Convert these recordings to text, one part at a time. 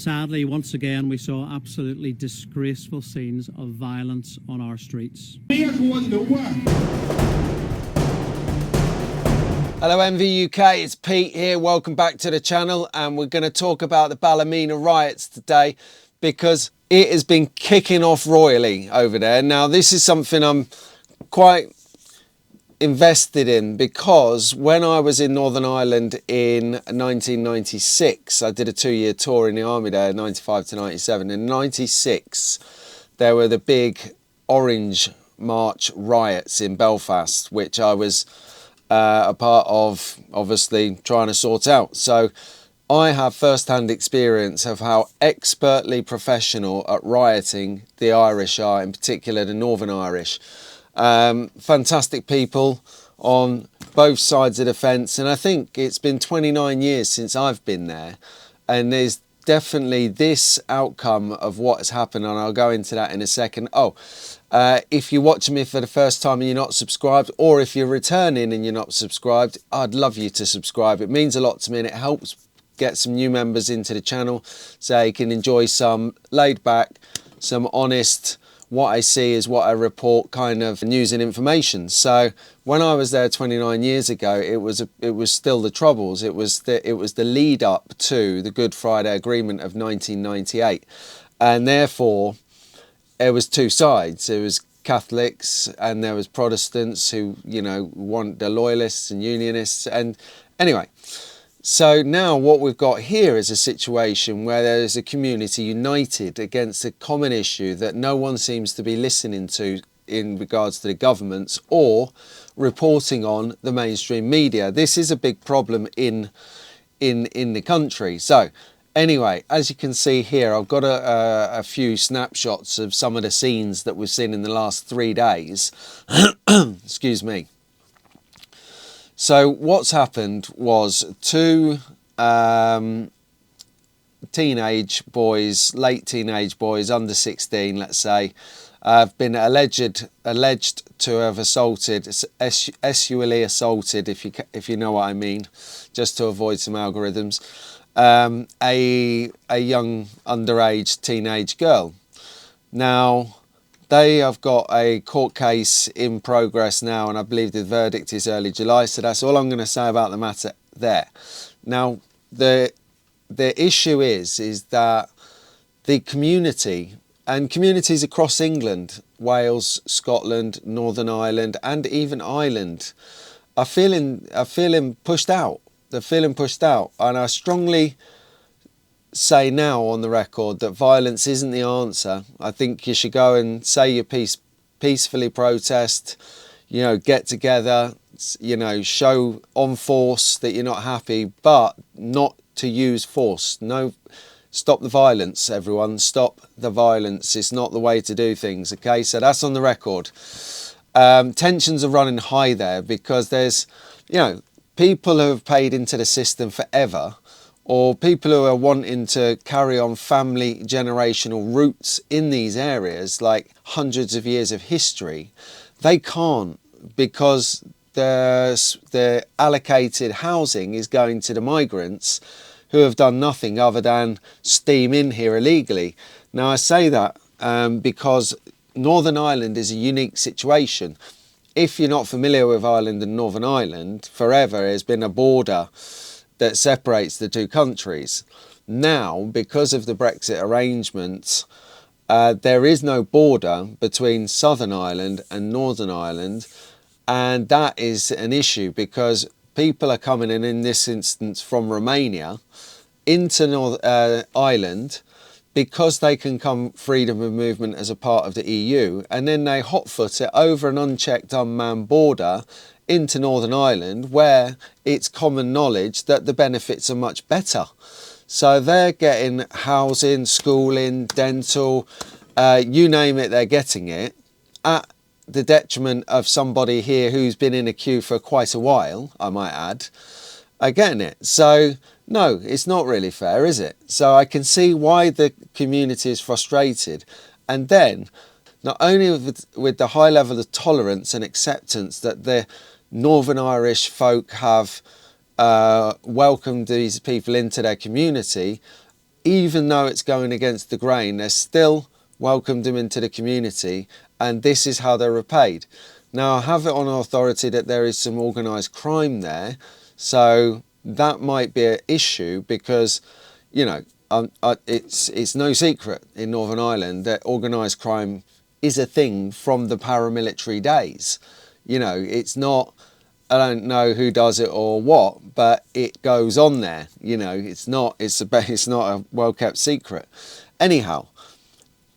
Sadly, once again, we saw absolutely disgraceful scenes of violence on our streets. We are going to work. Hello MV UK, it's Pete here. Welcome back to the channel, and we're going to talk about the Ballymena riots today because it has been kicking off royally over there. Now, this is something I'm quite invested in because when I was in Northern Ireland in 1996, I did a 2-year tour in the army there, 95 to 97. In 96, there were the big Orange March riots in Belfast, which I was a part of, obviously trying to sort out. So I have first-hand experience of how expertly professional at rioting the Irish are, in particular the Northern Irish. Fantastic people on both sides of the fence, and I think it's been 29 years since I've been there, and there's definitely this outcome of what has happened, and I'll go into that in a second. If you're watching me for the first time and you're not subscribed, or if you're returning and you're not subscribed, I'd love you to subscribe. It means a lot to me and it helps get some new members into the channel so you can enjoy some laid back, some honest, what I see is what I report kind of news and information. So when I was there 29 years ago, it was still the Troubles. It was the lead up to the Good Friday Agreement of 1998, and therefore there was two sides. There was Catholics and there was Protestants who, you know, want the loyalists and unionists. And anyway, so now what we've got here is a situation where there is a community united against a common issue that no one seems to be listening to in regards to the governments or reporting on the mainstream media. This is a big problem in the country. So anyway, as you can see here, I've got a few snapshots of some of the scenes that we've seen in the last 3 days. Excuse me. So what's happened was two teenage boys, late teenage boys, under 16, let's say, have been alleged to have assaulted, sexually assaulted, if you know what I mean, just to avoid some algorithms, a young underage teenage girl. Now, they have got a court case in progress now, and I believe the verdict is early July. So that's all I'm going to say about the matter there. Now, the issue is that the community and communities across England, Wales, Scotland, Northern Ireland, and even Ireland are feeling pushed out. They're feeling pushed out, and I strongly say now on the record that violence isn't the answer. I think you should go and say your piece, peacefully protest, you know, get together, you know, show on force that you're not happy, but not to use force. No, stop the violence, everyone. Stop the violence. It's not the way to do things, okay? So that's on the record. Tensions are running high there because there's, you know, people who have paid into the system forever, or people who are wanting to carry on family generational roots in these areas, like hundreds of years of history, they can't, because the allocated housing is going to the migrants who have done nothing other than steam in here illegally. Now, I say that because Northern Ireland is a unique situation. If you're not familiar with Ireland and Northern Ireland, forever there's been a border that separates the two countries. Now, because of the Brexit arrangements, there is no border between Southern Ireland and Northern Ireland, and that is an issue because people are coming in this instance from Romania into Ireland because they can come freedom of movement as a part of the EU, and then they hotfoot it over an unchecked, unmanned border into Northern Ireland, where it's common knowledge that the benefits are much better. So they're getting housing, schooling, dental, you name it, they're getting it, at the detriment of somebody here who's been in a queue for quite a while, I might add, are getting it. So no, it's not really fair, is it? So I can see why the community is frustrated. And then, not only with the high level of tolerance and acceptance that the Northern Irish folk have welcomed these people into their community, even though it's going against the grain, they're still welcomed them into the community, and this is how they're repaid. Now, I have it on authority that there is some organised crime there, so that might be an issue because, you know, it's no secret in Northern Ireland that organised crime is a thing from the paramilitary days. You know, it's not, I don't know who does it or what, but it goes on there. You know, it's not a well-kept secret. Anyhow,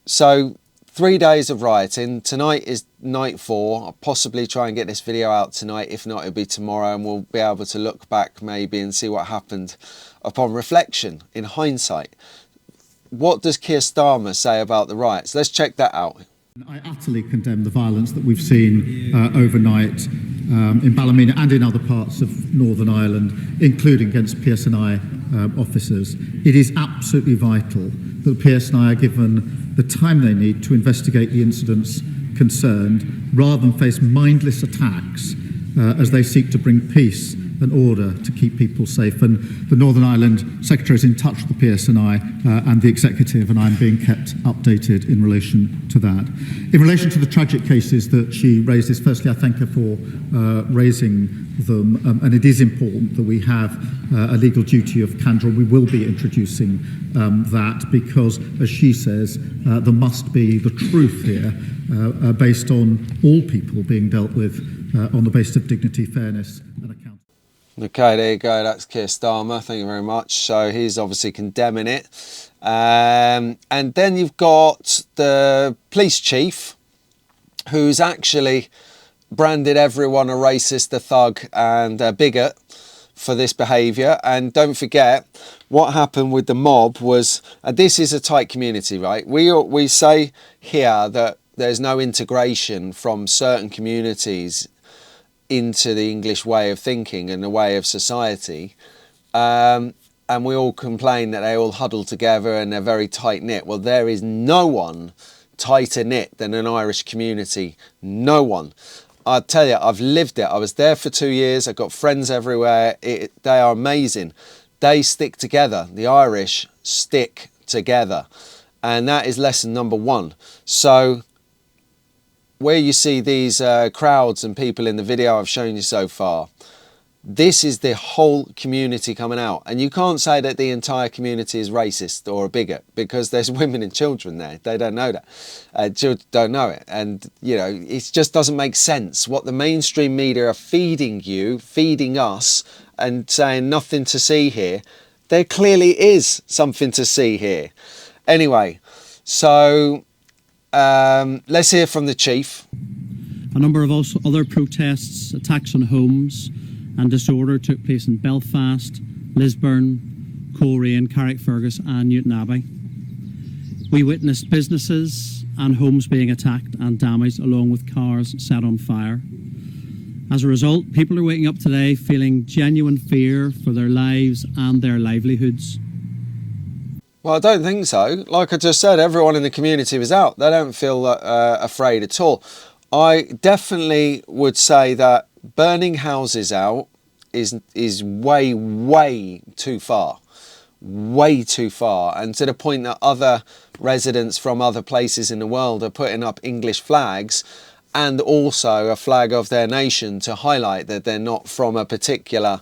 so 3 days of rioting. Tonight is night 4. I'll possibly try and get this video out tonight. If not, it'll be tomorrow, and we'll be able to look back maybe and see what happened upon reflection, in hindsight. What does Keir Starmer say about the riots? Let's check that out. I utterly condemn the violence that we've seen overnight in Ballymena and in other parts of Northern Ireland, including against PSNI officers. It is absolutely vital that the PSNI are given the time they need to investigate the incidents concerned, rather than face mindless attacks as they seek to bring peace and order to keep people safe. And the Northern Ireland Secretary is in touch with the PSNI and the Executive, and I'm being kept updated in relation to that. In relation to the tragic cases that she raises, firstly, I thank her for raising them, and it is important that we have a legal duty of candour. We will be introducing that because, as she says, there must be the truth here based on all people being dealt with on the basis of dignity, fairness and accountability. Okay, there you go. That's Keir Starmer. Thank you very much. So he's obviously condemning it. And then you've got the police chief, who's actually branded everyone a racist, a thug and a bigot for this behaviour. And don't forget, what happened with the mob was, and this is a tight community, right? We say here that there's no integration from certain communities into the English way of thinking and the way of society, and we all complain that they all huddle together and they're very tight-knit. Well, there is no one tighter knit than an Irish community. No one. I tell you, I've lived it. I was there for 2 years. I've got friends everywhere. They are amazing. They stick together. The Irish stick together, and that is lesson number 1. So where you see these crowds and people in the video I've shown you so far, this is the whole community coming out. And you can't say that the entire community is racist or a bigot, because there's women and children there. They don't know that. Children don't know it. And, you know, it just doesn't make sense. What the mainstream media are feeding you, feeding us, and saying nothing to see here, there clearly is something to see here. Anyway, so let's hear from the chief. A number of also other protests, attacks on homes and disorder took place in Belfast, Lisburn, Coleraine, Carrickfergus and Newtonabbey. We witnessed businesses and homes being attacked and damaged, along with cars set on fire. As a result, people are waking up today feeling genuine fear for their lives and their livelihoods. Well, I don't think so. Like I just said, everyone in the community was out. They don't feel afraid at all. I definitely would say that burning houses out is way, way too far. Way too far. And to the point that other residents from other places in the world are putting up English flags and also a flag of their nation to highlight that they're not from a particular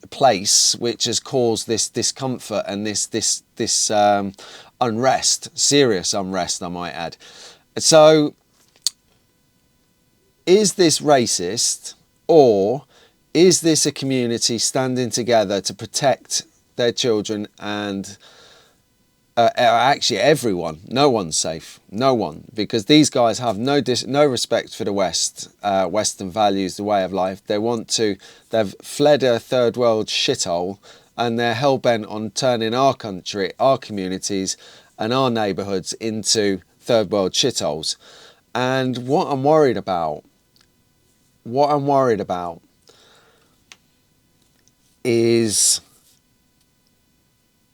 place, which has caused this discomfort and this unrest, serious unrest, I might add. So, is this racist, or is this a community standing together to protect their children and actually everyone? No one's safe. No one, because these guys have no respect for the West, Western values, the way of life. They've fled a third world shithole, and they're hell bent on turning our country, our communities, and our neighbourhoods into third world shitholes. And what I'm worried about is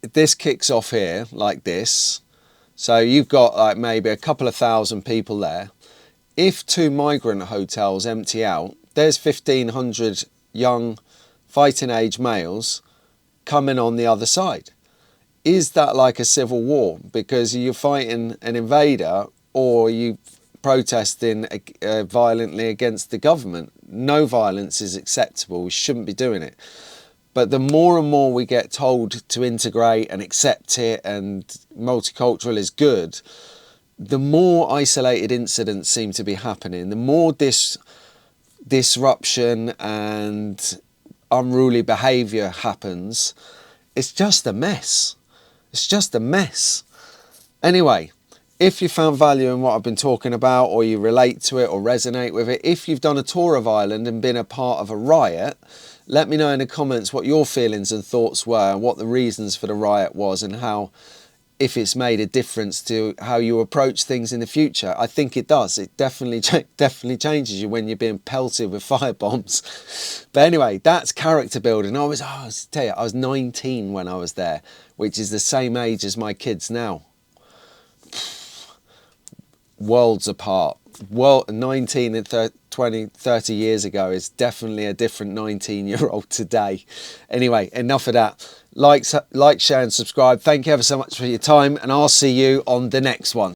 this kicks off here like this. So you've got like maybe a couple of thousand people there. If 2 migrant hotels empty out, there's 1,500 young fighting age males coming on the other side. is that like a civil war? Because you're fighting an invader, or you protesting violently against the government. No violence is acceptable. We shouldn't be doing it. But the more and more we get told to integrate and accept it and multicultural is good, the more isolated incidents seem to be happening, the more disruption and unruly behaviour happens. It's just a mess. It's just a mess. Anyway, if you found value in what I've been talking about, or you relate to it or resonate with it, if you've done a tour of Ireland and been a part of a riot, let me know in the comments what your feelings and thoughts were, and what the reasons for the riot was, and how, if it's made a difference to how you approach things in the future. I think it does. It definitely changes you when you're being pelted with firebombs. But anyway, that's character building. I was 19 when I was there, which is the same age as my kids now. Worlds apart. 19 and 30 years ago is definitely a different 19-year-old today. Anyway, enough of that. Like, share and subscribe. Thank you ever so much for your time, and I'll see you on the next one.